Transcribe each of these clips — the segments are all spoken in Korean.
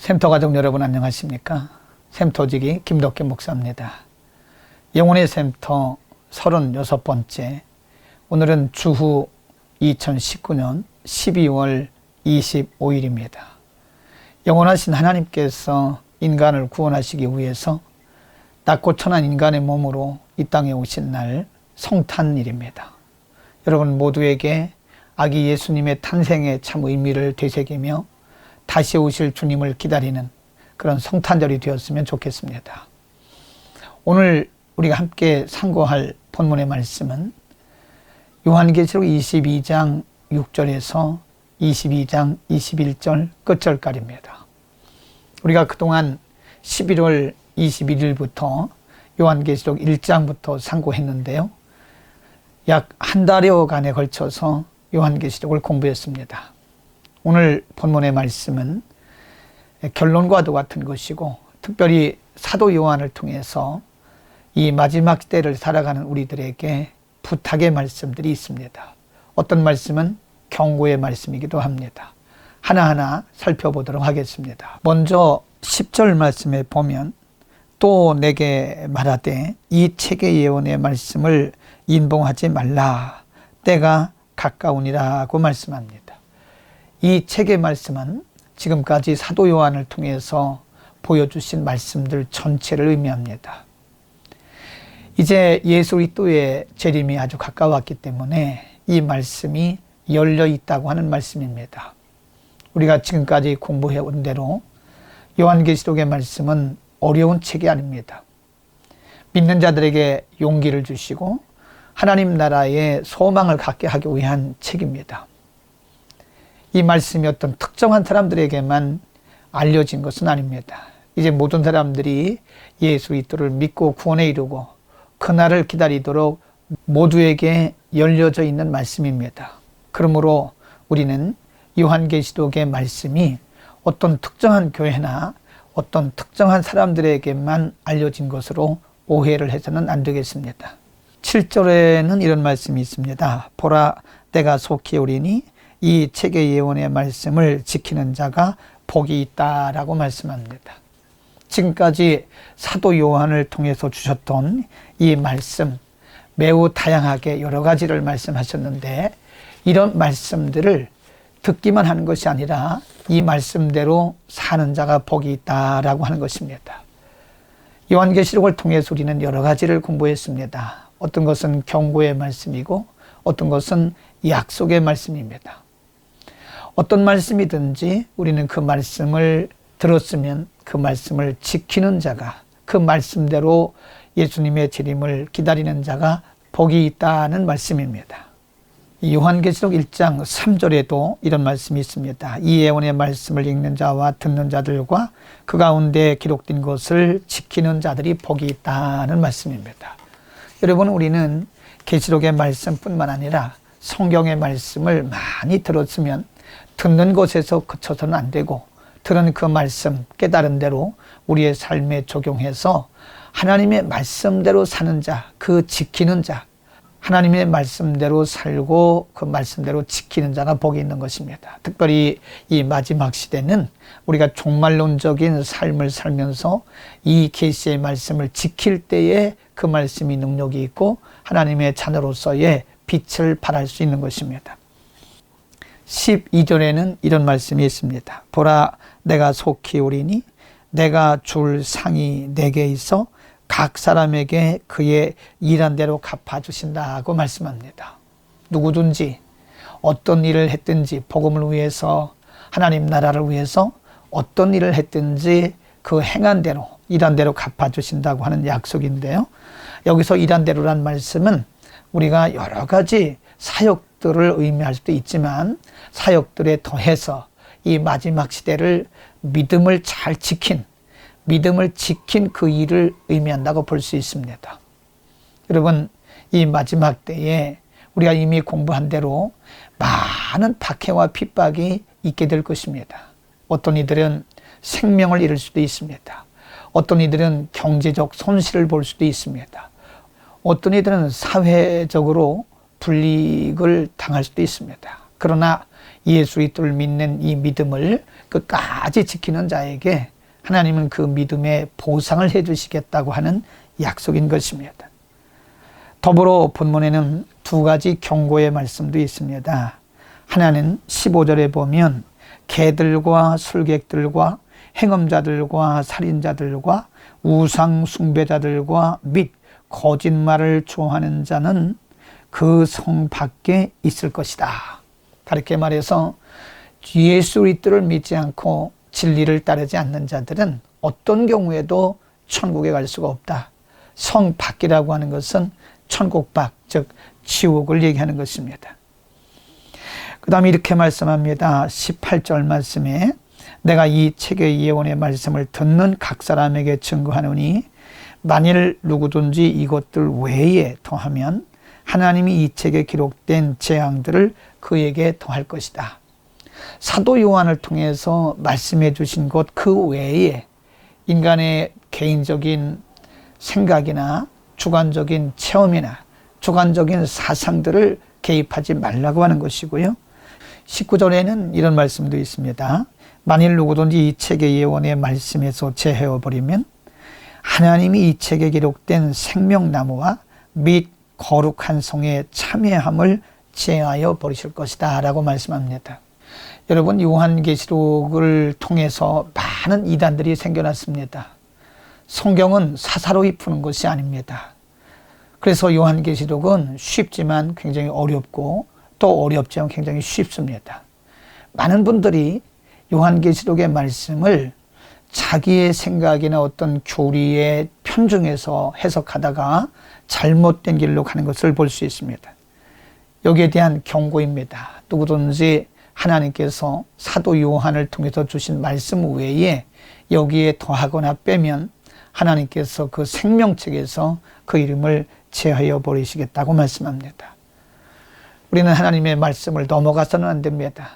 샘터 가족 여러분 안녕하십니까? 샘터지기 김덕기 목사입니다. 영혼의 샘터 36번째, 오늘은 주후 2019년 12월 25일입니다. 영원하신 하나님께서 인간을 구원하시기 위해서 낮고 천한 인간의 몸으로 이 땅에 오신 날 성탄일입니다. 여러분 모두에게 아기 예수님의 탄생의 참 의미를 되새기며 다시 오실 주님을 기다리는 그런 성탄절이 되었으면 좋겠습니다. 오늘 우리가 함께 상고할 본문의 말씀은 요한계시록 22장 6절에서 22장 21절 끝절까지입니다. 우리가 그동안 11월 21일부터 요한계시록 1장부터 상고했는데요. 약 한 달여간에 걸쳐서 요한계시록을 공부했습니다. 오늘 본문의 말씀은 결론과도 같은 것이고, 특별히 사도 요한을 통해서 이 마지막 때를 살아가는 우리들에게 부탁의 말씀들이 있습니다. 어떤 말씀은 경고의 말씀이기도 합니다. 하나하나 살펴보도록 하겠습니다. 먼저 10절 말씀에 보면 또 내게 말하되 이 책의 예언의 말씀을 인봉하지 말라, 때가 가까우니라고 말씀합니다. 이 책의 말씀은 지금까지 사도 요한을 통해서 보여주신 말씀들 전체를 의미합니다. 이제 예수 그리스도의 재림이 아주 가까웠기 때문에 이 말씀이 열려 있다고 하는 말씀입니다. 우리가 지금까지 공부해 온 대로 요한계시록의 말씀은 어려운 책이 아닙니다. 믿는 자들에게 용기를 주시고 하나님 나라의 소망을 갖게 하기 위한 책입니다. 이 말씀이 어떤 특정한 사람들에게만 알려진 것은 아닙니다. 이제 모든 사람들이 예수 그리스도를 믿고 구원에 이르고 그날을 기다리도록 모두에게 열려져 있는 말씀입니다. 그러므로 우리는 요한계시록의 말씀이 어떤 특정한 교회나 어떤 특정한 사람들에게만 알려진 것으로 오해를 해서는 안 되겠습니다. 7절에는 이런 말씀이 있습니다. 보라, 내가 속히 오리니 이 책의 예언의 말씀을 지키는 자가 복이 있다라고 말씀합니다. 지금까지 사도 요한을 통해서 주셨던 이 말씀, 매우 다양하게 여러 가지를 말씀하셨는데, 이런 말씀들을 듣기만 하는 것이 아니라 이 말씀대로 사는 자가 복이 있다라고 하는 것입니다. 요한계시록을 통해서 우리는 여러 가지를 공부했습니다. 어떤 것은 경고의 말씀이고 어떤 것은 약속의 말씀입니다. 어떤 말씀이든지 우리는 그 말씀을 들었으면 그 말씀을 지키는 자가, 그 말씀대로 예수님의 재림을 기다리는 자가 복이 있다는 말씀입니다. 요한계시록 1장 3절에도 이런 말씀이 있습니다. 이 예언의 말씀을 읽는 자와 듣는 자들과 그 가운데 기록된 것을 지키는 자들이 복이 있다는 말씀입니다. 여러분, 우리는 계시록의 말씀뿐만 아니라 성경의 말씀을 많이 들었으면 듣는 것에서 그쳐서는 안 되고, 들은 그 말씀 깨달은 대로 우리의 삶에 적용해서 하나님의 말씀대로 사는 자, 그 지키는 자, 하나님의 말씀대로 살고 그 말씀대로 지키는 자가 복이 있는 것입니다. 특별히 이 마지막 시대는 우리가 종말론적인 삶을 살면서 이 계시의 말씀을 지킬 때에 그 말씀이 능력이 있고 하나님의 자녀로서의 빛을 발할 수 있는 것입니다. 12절에는 이런 말씀이 있습니다. 보라, 내가 속히 오리니 내가 줄 상이 내게 있어 각 사람에게 그의 일한 대로 갚아주신다고 말씀합니다. 누구든지 어떤 일을 했든지 복음을 위해서, 하나님 나라를 위해서 어떤 일을 했든지 그 행한 대로, 일한 대로 갚아주신다고 하는 약속인데요. 여기서 일한 대로란 말씀은 우리가 여러 가지 사역들을 의미할 수도 있지만 사역들에 더해서 이 마지막 시대를 믿음을 잘 지킨 그 일을 의미한다고 볼 수 있습니다. 여러분, 이 마지막 때에 우리가 이미 공부한 대로 많은 박해와 핍박이 있게 될 것입니다. 어떤 이들은 생명을 잃을 수도 있습니다. 어떤 이들은 경제적 손실을 볼 수도 있습니다. 어떤 이들은 사회적으로 불이익을 당할 수도 있습니다. 그러나 예수 그리스도를 믿는 이 믿음을 끝까지 지키는 자에게 하나님은 그 믿음의 보상을 해주시겠다고 하는 약속인 것입니다. 더불어 본문에는 두 가지 경고의 말씀도 있습니다. 하나는 15절에 보면 개들과 술객들과 행음자들과 살인자들과 우상 숭배자들과 및 거짓말을 좋아하는 자는 그 성 밖에 있을 것이다. 다르게 말해서 예수 그리스도를 믿지 않고 진리를 따르지 않는 자들은 어떤 경우에도 천국에 갈 수가 없다. 성 밖이라고 하는 것은 천국 밖, 즉 지옥을 얘기하는 것입니다. 그 다음에 이렇게 말씀합니다. 18절 말씀에 내가 이 책의 예언의 말씀을 듣는 각 사람에게 증거하노니 만일 누구든지 이것들 외에 더하면 하나님이 이 책에 기록된 재앙들을 그에게 더할 것이다. 사도 요한을 통해서 말씀해 주신 것 그 외에 인간의 개인적인 생각이나 주관적인 체험이나 주관적인 사상들을 개입하지 말라고 하는 것이고요. 19절에는 이런 말씀도 있습니다. 만일 누구든지 이 책의 예언의 말씀에서 제해버리면 하나님이 이 책에 기록된 생명나무와 및 거룩한 성의 참회함을 제하여 버리실 것이다 라고 말씀합니다. 여러분, 요한계시록을 통해서 많은 이단들이 생겨났습니다. 성경은 사사로이 푸는 것이 아닙니다. 그래서 요한계시록은 쉽지만 굉장히 어렵고 또 어렵지만 굉장히 쉽습니다. 많은 분들이 요한계시록의 말씀을 자기의 생각이나 어떤 교리에 편중해서 해석하다가 잘못된 길로 가는 것을 볼 수 있습니다. 여기에 대한 경고입니다. 누구든지 하나님께서 사도 요한을 통해서 주신 말씀 외에 여기에 더하거나 빼면 하나님께서 그 생명책에서 그 이름을 제하여 버리시겠다고 말씀합니다. 우리는 하나님의 말씀을 넘어가서는 안 됩니다.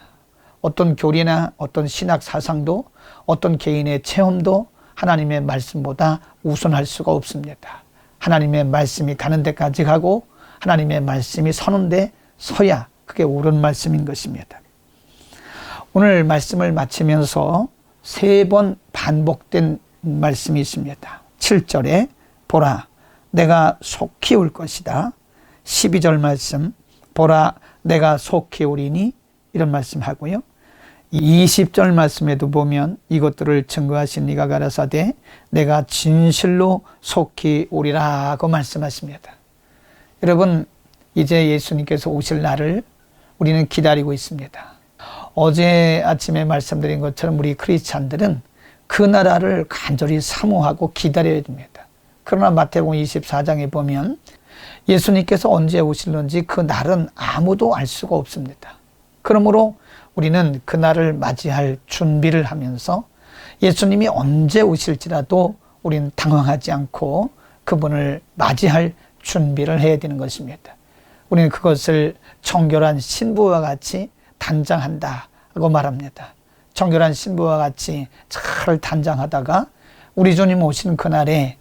어떤 교리나 어떤 신학 사상도 어떤 개인의 체험도 하나님의 말씀보다 우선할 수가 없습니다. 하나님의 말씀이 가는 데까지 가고 하나님의 말씀이 서는 데 서야 그게 옳은 말씀인 것입니다. 오늘 말씀을 마치면서 3번 반복된 말씀이 있습니다. 7절에 보라 내가 속히 올 것이다. 12절 말씀 보라 내가 속히 오리니 이런 말씀하고요. 20절 말씀에도 보면 이것들을 증거하신 이가 가라사대 내가 진실로 속히 오리라고 말씀하십니다. 여러분, 이제 예수님께서 오실 날을 우리는 기다리고 있습니다. 어제 아침에 말씀드린 것처럼 우리 크리스찬들은 그 나라를 간절히 사모하고 기다려야 됩니다. 그러나 마태복음 24장에 보면 예수님께서 언제 오실는지 그 날은 아무도 알 수가 없습니다. 그러므로 우리는 그 날을 맞이할 준비를 하면서 예수님이 언제 오실지라도 우리는 당황하지 않고 그분을 맞이할 준비를 해야 되는 것입니다. 우리는 그것을 정결한 신부와 같이 단장한다고 말합니다. 정결한 신부와 같이 잘 단장하다가 우리 주님 오시는 그날에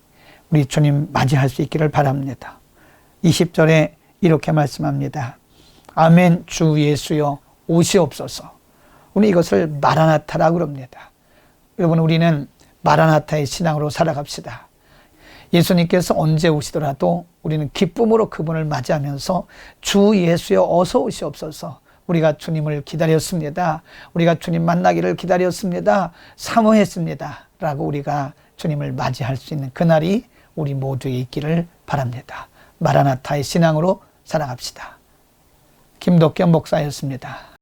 우리 주님 맞이할 수 있기를 바랍니다. 20절에 이렇게 말씀합니다. 아멘 주 예수여 오시옵소서. 우리 이것을 마라나타라고 그럽니다. 여러분, 우리는 마라나타의 신앙으로 살아갑시다. 예수님께서 언제 오시더라도 우리는 기쁨으로 그분을 맞이하면서 주 예수여 어서 오시옵소서. 우리가 주님을 기다렸습니다. 우리가 주님 만나기를 기다렸습니다. 사모했습니다. 라고 우리가 주님을 맞이할 수 있는 그날이 우리 모두에 있기를 바랍니다. 마라나타의 신앙으로 살아갑시다. 김덕겸 목사였습니다.